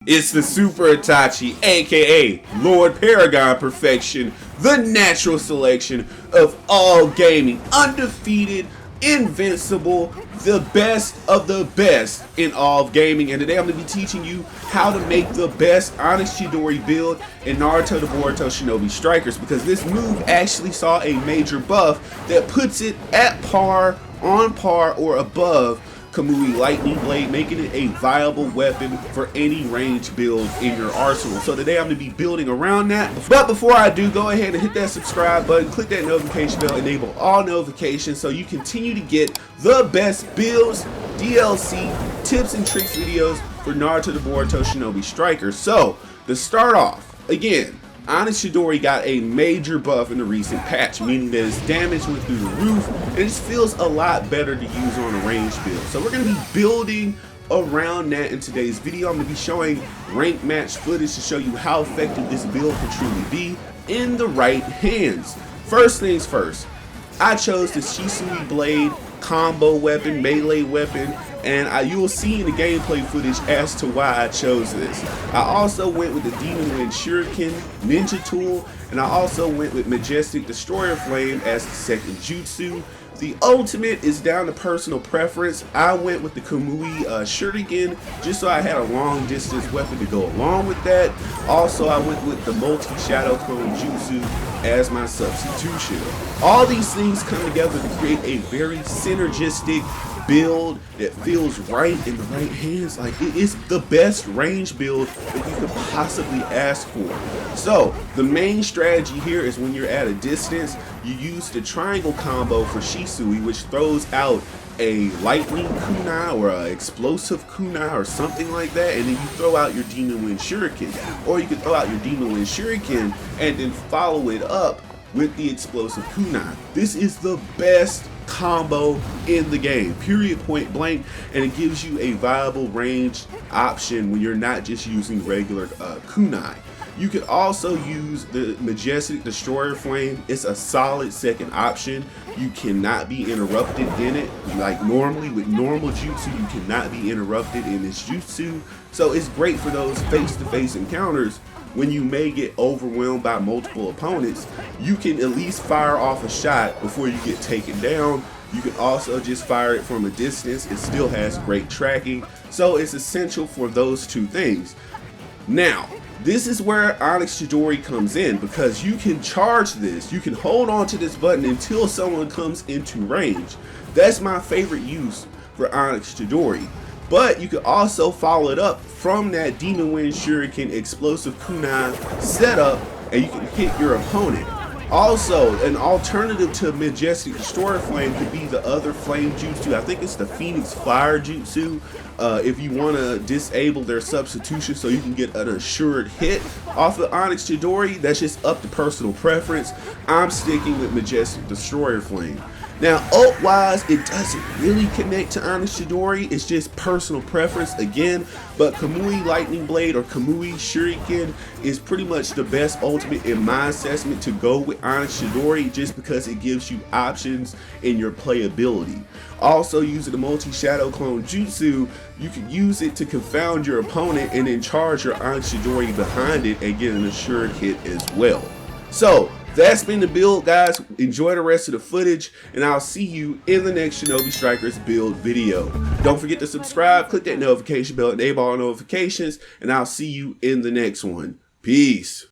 It's the Super Itachi, aka Lord Paragon Perfection, the natural selection of all gaming, undefeated, invincible, the best of the best in all of gaming. And today I'm going to be teaching you how to make the best Onyx Chidori build in Naruto the BORUTO Shinobi Strikers, because this move actually saw a major buff that puts it at par, on par, or above Kamui Lightning Blade, making it a viable weapon for any range build in your arsenal. So today I'm going to be building around that. But before I do, go ahead and hit that subscribe button, click that notification bell, enable all notifications so you continue to get the best builds, DLC, tips and tricks videos for Naruto the BORUTO Shinobi Strikers. So to start off, again, Onyx Chidori got a major buff in the recent patch, meaning that its damage went through the roof, and it just feels a lot better to use on a ranged build. So we're going to be building around that in today's video. I'm going to be showing rank match footage to show you how effective this build can truly be in the right hands. First things first, I chose the Shisui Blade combo weapon, melee weapon, and you will see in the gameplay footage as to why I chose this. I also went with the Demon Wind Shuriken ninja tool, and I also went with Majestic Destroyer Flame as the second jutsu. The ultimate is down to personal preference. I went with the Kamui Shuriken just so I had a long distance weapon to go along with that. Also, I went with the multi-shadow clone jutsu as my substitution. All these things come together to create a very synergistic build that feels right in the right hands. Like, it is the best range build that you could possibly ask for. So the main strategy here is when you're at a distance, you use the triangle combo for Shisui, which throws out a lightning kunai or an explosive kunai or something like that, and then you throw out your Demon Wind Shuriken. Or you can throw out your Demon Wind Shuriken and then follow it up with the explosive kunai. This is the best combo in the game, period, point blank, and it gives you a viable range option when you're not just using regular kunai. You can also use the Majestic Destroyer Flame. It's a solid second option. You cannot be interrupted in it. Like normally with normal jutsu, you cannot be interrupted in this jutsu. So it's great for those face-to-face encounters when you may get overwhelmed by multiple opponents. You can at least fire off a shot before you get taken down. You can also just fire it from a distance. It still has great tracking. So it's essential for those two things. Now, this is where Onyx Chidori comes in, because you can charge this. You can hold on to this button until someone comes into range. That's my favorite use for Onyx Chidori. But you can also follow it up from that Demon Wind Shuriken explosive kunai setup, and you can hit your opponent. Also, an alternative to Majestic Destroyer Flame could be the other flame jutsu. I think it's the Phoenix Fire jutsu. If you want to disable their substitution so you can get an assured hit off of Onyx Chidori, that's just up to personal preference. I'm sticking with Majestic Destroyer Flame. Now, ult-wise, it doesn't really connect to Onyx Chidori. It's just personal preference again. But Kamui Lightning Blade or Kamui Shuriken is pretty much the best ultimate in my assessment to go with Onyx Chidori, just because it gives you options in your playability. Also, using the multi-shadow clone jutsu, you can use it to confound your opponent and then charge your Onyx Chidori behind it and get an assured hit as well. So that's been the build, guys. Enjoy the rest of the footage, and I'll see you in the next Shinobi Strikers build video. Don't forget to subscribe, click that notification bell, enable all notifications, and I'll see you in the next one. Peace.